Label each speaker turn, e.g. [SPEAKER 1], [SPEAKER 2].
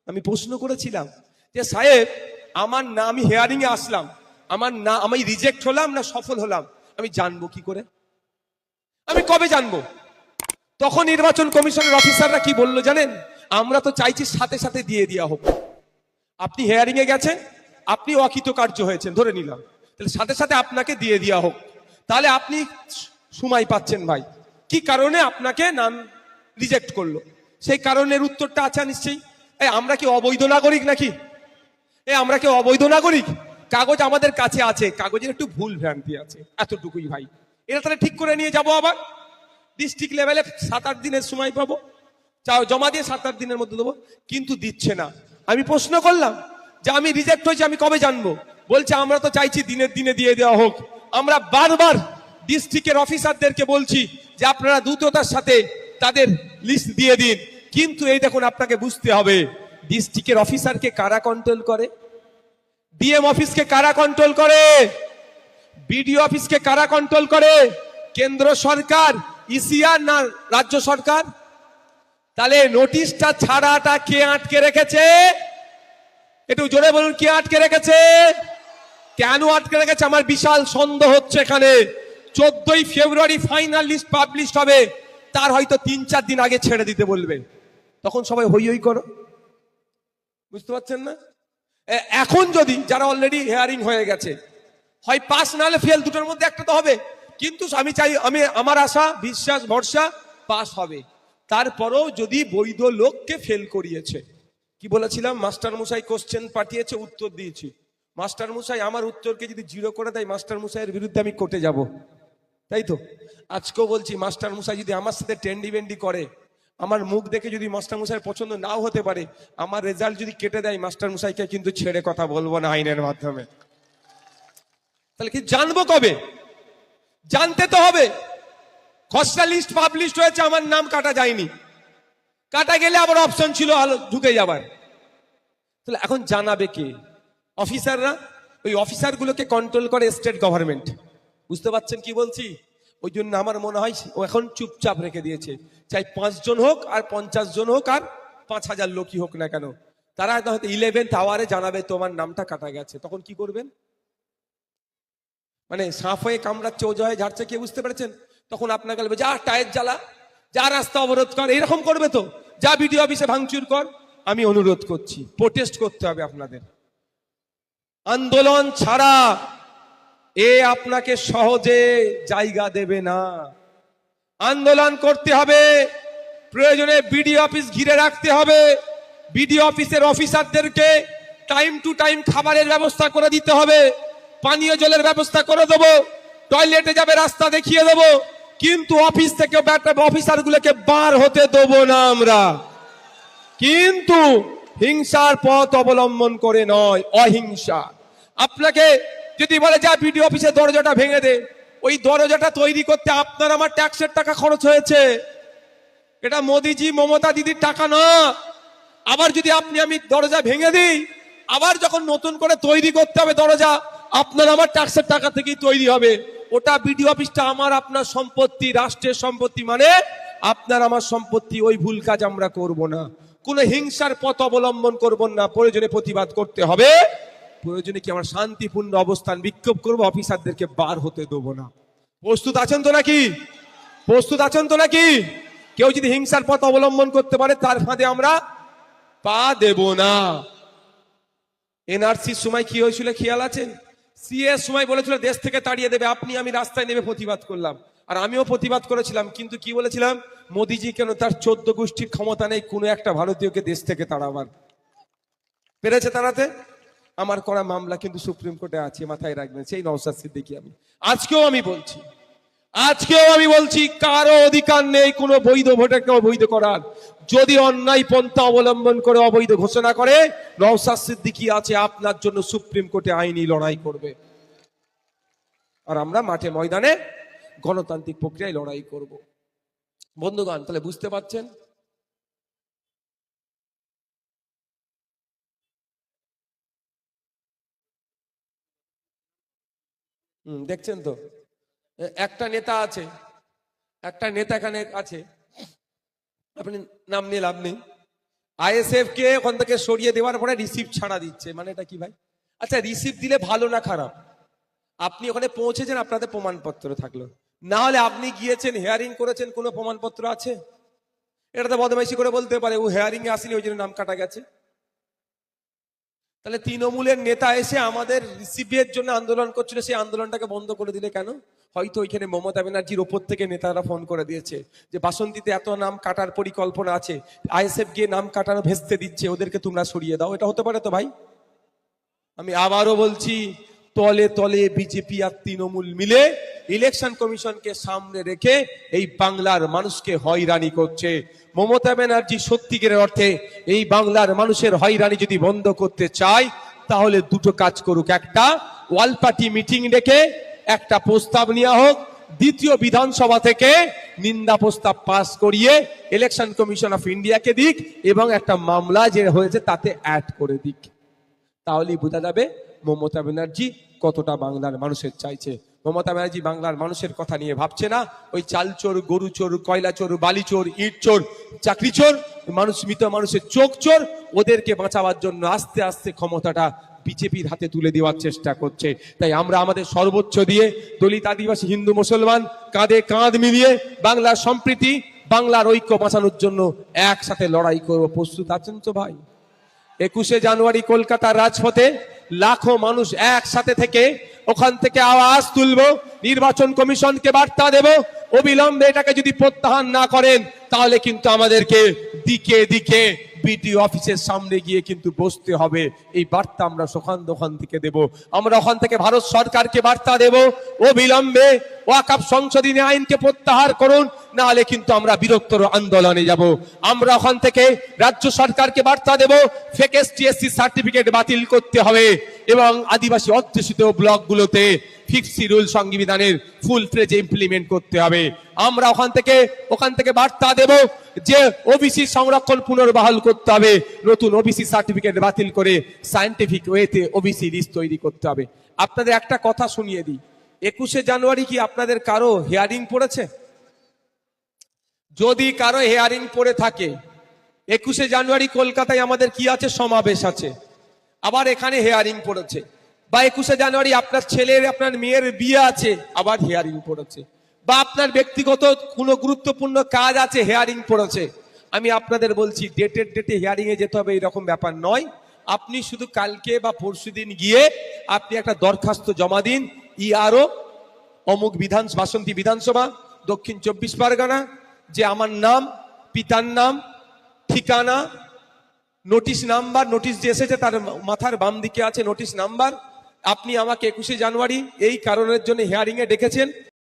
[SPEAKER 1] আমি প্রশ্ন করেছিলাম যে সাহেব আমার না, আমি হিয়ারিং এ আসলাম, আমার না আমি রিজেক্ট হলাম না সফল হলাম, আমি জানবো কি করে? আমি কবে জানবো? তখন নির্বাচন কমিশনের অফিসাররা কি বললো জানেন? আমরা তো চাইছি সাথে সাথে দিয়ে দেওয়া হোক। আপনি হিয়ারিং এ গেছেন, আপনি অকৃতকার্য হয়েছেন ধরে নিলাম, তাহলে সাথে সাথে আপনাকে দিয়ে দেওয়া হোক। তাহলে আপনি সময় পাচ্ছেন ভাই, কি কারণে আপনাকে নাম রিজেক্ট করলো? সেই কারণের উত্তরটা আছে নিশ্চয়ই। আমরা কি অবৈধ নাগরিক নাকি? আমরা কি অবৈধ নাগরিক? কাগজ আমাদের কাছে আছে, কাগজের একটু ভুল ভ্রান্তি আছে, এতটুকুই ভাই। এটা তাহলে ঠিক করে নিয়ে যাব, আবার ডিস্ট্রিক্ট লেভেলে 7-8 দিনের সময় পাবো, জমা দিয়ে 7-8 দিনের মধ্যে দেবো, কিন্তু দিচ্ছে না। আমি প্রশ্ন করলাম যে আমি রিজেক্ট হয়েছি, আমি কবে জানবো? বলছে আমরা তো চাইছি দিনের দিনে দিয়ে দেওয়া হোক। আমরা বারবার ডিস্ট্রিক্টের অফিসারদেরকে বলছি যে আপনারা দ্রুততার সাথে তাদের লিস্ট দিয়ে দিন, কিন্তু এই দেখুন আপনাকে বুঝতে হবে ডিস্ট্রিক্টের অফিসারকে কারা কন্ট্রোল করে? ডিএম অফিসকে কারা কন্ট্রোল করে? বিডিও অফিসকে কারা কন্ট্রোল করে? কেন্দ্র সরকার, ইসিআর না রাজ্য সরকার? তাহলে নোটিশটা ছাড়াটা কে আটকে রেখেছে? একটু জোরে বলুন, কে আটকে রেখেছে? কেন আটকে রেখেছে? আমার বিশাল সন্দেহ হচ্ছে এখানে। 14ই ফেব্রুয়ারি ফাইনাল লিস্ট পাবলিশ হবে, তার হয়তো 3-4 দিন আগে ছেড়ে দিতে বলবে, তখন সবাই হই হই করো। বুঝতে পারছেন না? এখন যদি যারা অলরেডি হিয়ারিং হয়ে গেছে, হয় পাস না হলে ফেল, দুটোর মধ্যে একটা তো হবে। কিন্তু আমি চাই, আমার আশা বিশ্বাস ভরসা পাস হবে। তারপরেও যদি বৈধ লোককে ফেল করিয়েছে, কি বলেছিলাম, মাস্টার মশাই কোশ্চেন পাঠিয়েছে, উত্তর দিয়েছি, মাস্টার মশাই আমার উত্তরকে যদি 0 করে দেয়, মাস্টার মশাইয়ের বিরুদ্ধে আমি কোর্টে যাব, তাই তো? আজকেও বলছি, মাস্টার মশাই যদি আমার সাথে টেন্ডি বেন্ডি করে, আমার মুখ দেখে যদি মাস্টার মশাইয়ের পছন্দ নাও হতে পারে, আমার রেজাল্ট যদি কেটে দেয়, মাস্টার মশাইকে কিন্তু ছেড়ে কথা বলবো না আইনের মাধ্যমে। তাহলে কি জানবো কবে? জানতে তো হবে। খসড়া লিস্ট পাবলিশ হয়েছে, আমার নাম কাটা যায়নি, কাটা গেলে আবার অপশন ছিল ঢুকে যাবার। তাহলে এখন জানাবে কে? অফিসাররা। ওই অফিসারগুলোকে কন্ট্রোল করে স্টেট গভর্নমেন্ট। বুঝতে পারছেন কি বলছি? ওই জন্য আমার মনে হয় ও এখন চুপচাপ রেখে দিয়েছে, চাই 5 জন হোক আর 50 জন হোক আর 5000 লোকই হোক না কেন, তারা হয়তো 11th আওয়ারে জানাবে তোমার নামটা কাটা গেছে। তখন কি করবেন? মানে সাপ হয়ে কামড়াচ্ছে, ওজা হয়ে ঝাড়ছে, কে বুঝতে পেরেছেন? তখন আপনাকে বলবে যা টায়ার জ্বালা, যা রাস্তা অবরোধ কর, এরকম করবে তো, যা বিডিও অফিসে ভাঙচুর কর। আমি অনুরোধ করছি, প্রোটেস্ট করতে হবে আপনাদের। আন্দোলন ছাড়া এ আপনাকে সহজে জায়গা দেবে না। আন্দোলন করতে হবে, প্রয়োজনে বিডিও অফিস ঘিরে রাখতে হবে, বিডিও অফিসের অফিসারদেরকে টাইম টু টাইম খাবারের ব্যবস্থা করে দিতে হবে, পানীয় জলের ব্যবস্থা করে দেবো, টয়লেটে যাবে রাস্তা দেখিয়ে দেবো, কিন্তু অফিস থেকে অফিসারগুলোকে বার হতে দেবো না আমরা। কিন্তু হিংসার পথ অবলম্বন করে নয়, অহিংসা। আপনাকে যদি বলে যা বিডিও অফিসের দরজাটা ভেঙে দে, ওই দরজাটা তৈরি করতে আপনার আমার ট্যাক্সের টাকা খরচ হয়েছে, এটা মোদিজি মমতা দিদির টাকা না। আবার যদি আপনি আমি দরজা ভেঙে দিই, আবার যখন নতুন করে তৈরি করতে হবে দরজা, আপনার আমার ট্যাক্সের টাকা থেকেই তৈরি হবে। ওটা বিডিও অফিসটা আমার আপনার সম্পত্তি, রাষ্ট্রের সম্পত্তি, মানে আপনার আমার সম্পত্তি। ওই ভুল কাজ আমরা করব না, কোনো হিংসার পথ অবলম্বন করব না। প্রয়োজনে প্রতিবাদ করতে হবে, প্রয়োজনে কি আমরা শান্তিপূর্ণ অবস্থান বিক্ষোভ করব, অফিসারদেরকে বার হতে দেবো না। প্রস্তুত আছেন তো নাকি? প্রস্তুত আছেন তো নাকি? কেউ যদি হিংসার পথ অবলম্বন করতে পারে, তার ফাঁদে আমরা পা দেব না। এনআরসির সময় কি হয়েছিল খেয়াল আছে? সিএর সময় বলেছিল দেশ থেকে তাড়িয়ে দেবে, আপনি আমি রাস্তায় নেমে প্রতিবাদ করলাম, আর আমিও প্রতিবাদ করেছিলাম, কিন্তু কি বলেছিলাম, মোদিজি কেন তার 14 গোষ্ঠীর ক্ষমতা নেই কোনো একটা ভারতীয়কে দেশ থেকে তাড়াবার। পেরেছে তাড়াতে? আমার করা মামলা কিন্তু সুপ্রিম কোর্টে আছে, মাথায় রাখবেন, সেই নওশাদ সিদ্দিকী। আজকেও আমি বলছি কারো অধিকার নেই কোনো বৈধ ভোটারকে অবৈধ করার। যদি অন্যায় পন্থা অবলম্বন করে অবৈধ ঘোষণা করে, নওশাদ সিদ্দিকী আছে আপনার জন্য, সুপ্রিম কোর্টে আইনি লড়াই করবে। আর আমরা মাঠে ময়দানে গণতান্ত্রিক প্রক্রিয়ায় লড়াই করব। বন্ধুগণ, তাহলে বুঝতে পারছেন? দেখছেন তো, একটা নেতা এখানে আছে, আপনি নাম নিয়ে লাভ নেই, আইএসএফ কে ওখান থেকে সরিয়ে দেওয়ার পরে রিসিপ্ট ছাড়া দিচ্ছে, মানে এটা কি ভাই? আচ্ছা রিসিপ্ট দিলে ভালো না খারাপ? আপনি ওখানে পৌঁছেছেন, আপনাদের প্রমাণপত্র থাকলো, না হলে আপনি গিয়েছেন হেয়ারিং করেছেন, কোনো প্রমাণপত্র আছে? এটা তো বদমাইশি করে বলতে পারে ও হেয়ারিং এ আসেনি ওই জন্য নাম কাটা গেছে। তাহলে তৃণমূলের নেতা এসে আমাদের রিসিভের জন্য আন্দোলন করছিল, সেই আন্দোলনটাকে বন্ধ করে দিলে কেন? হয়তো ওইখানে মমতা ব্যানার্জির ওপর থেকে নেতারা ফোন করে দিয়েছে যে বাসন্তীতে এত নাম কাটার পরিকল্পনা আছে, আইএসএফ গিয়ে নাম কাটানো ভেস্তে দিচ্ছে, ওদেরকে তোমরা সরিয়ে দাও। এটা হতে পারে তো ভাই? আমি আবারও বলছি, তলে তলে বিজেপি আর তৃণমূল মিলে ইলেকশন কমিশনকে সামনে রেখে এই বাংলার মানুষকে হয়রানি করছে। মমতা ব্যানার্জি সত্যিকারের অর্থে এই বাংলার মানুষের হয়রানি যদি বন্ধ করতে চায় তাহলে দুটো কাজ করুক। একটা, ওয়াল পার্টি মিটিং ডেকে একটা প্রস্তাব নেওয়া হোক, দ্বিতীয় বিধানসভা থেকে নিন্দা প্রস্তাব পাস করিয়ে ইলেকশন কমিশন অফ ইন্ডিয়াকে দিক এবং একটা মামলা যে হয়েছে তাতে অ্যাড করে দিক। তাহলেই বোঝা যাবে মমতা ব্যানার্জি কতটা বাংলার মানুষের চাইছে। মমতা ব্যানার্জি বাংলার মানুষের কথা নিয়ে ভাবছে না, ওই চাল চোর, গরু চোর, কয়লা চোর, বালি চোর, ইট চোর, চাকরি চোর, মানুষ, মৃত মানুষের চোখ চোর, ওদেরকে বাঁচাবার জন্য আস্তে আস্তে ক্ষমতাটা বিজেপির হাতে তুলে দেওয়ার চেষ্টা করছে। তাই আমরা আমাদের সর্বোচ্চ দিয়ে দলিত, আদিবাসী, হিন্দু, মুসলমান কাঁধে কাঁধ মিলিয়ে বাংলার সম্প্রীতি, বাংলার ঐক্য বাঁচানোর জন্য একসাথে লড়াই করব। প্রস্তুত আছেন তো ভাই? 21শে জানুয়ারি কলকাতার রাজপথে লাখো মানুষ একসাথে থেকে ওখান থেকে আওয়াজ তুলবো, নির্বাচন কমিশনকে বার্তা দেব, অবিলম্বে এটাকে যদি প্রত্যাহার না করেন তাহলে কিন্তু আমাদেরকে দিকে দিকে বিডিও অফিসের সামনে গিয়ে কিন্তু বসতে হবে। এই বার্তা আমরা ওখান থেকে দেব। আমরা ওখান থেকে ভারত সরকারকে বার্তা দেব, অবিলম্বে ওয়াকফ সংশোধনী আইনকে প্রত্যাহার করুন, না হলে কিন্তু আমরা বৃহত্তর আন্দোলনে যাব। আমরা ওখান থেকে রাজ্য সরকারকে বার্তা দেব, ফেক এসটি/এসসি সার্টিফিকেট বাতিল করতে হবে এবং আদিবাসী অধ্যুষিত ব্লকগুলোতে ফিক্সড রুল সংবিধানের ফুল ফ্লেজ ইমপ্লিমেন্ট করতে হবে। আমরা ওখান থেকে বার্তা দেব যে ওবিসি সংরক্ষণ পুনর্বহাল করতে হবে, নতুন ওবিসি সার্টিফিকেট বাতিল করে সায়েন্টিফিক ওয়েতে ওবিসি লিস্ট তৈরি করতে হবে। আপনাদের একটা কথা শুনিয়ে দিই, 21শে জানুয়ারি কি আপনাদের কারো হিয়ারিং পড়েছে? যদি কারো হিয়ারিং পড়ে থাকে, 21শে জানুয়ারি কলকাতায় আমাদের কি আছে? সমাবেশ আছে। আবার এখানে হিয়ারিং পড়েছে, বা 21শে জানুয়ারি আপনার ছেলের, আপনার মেয়ের বিয়ে আছে, আবার হিয়ারিং পড়েছে, বা আপনার ব্যক্তিগত কোনো গুরুত্বপূর্ণ কাজ আছে, হিয়ারিং পড়েছে। আমি আপনাদের বলছি, ডেটে হিয়ারিং এ যেতে হবে এরকম ব্যাপার নয়। আপনি শুধু কালকে বা পরশুদিন গিয়ে আপনি একটা দরখাস্ত জমা দিন, ইআরও অমুক বাসন্তী বিধানসভা, দক্ষিণ 24 পরগনা, যে আমার নাম, পিতার নাম, ঠিকানা, নোটিশ নাম্বার, নোটিশ যে এসেছে তার মাথার বাম দিকে আছে নোটিশ নাম্বার। আপনি আমাকে 21শে জানুয়ারি এই কারণের জন্য হিয়ারিং এ ডেকেছেন,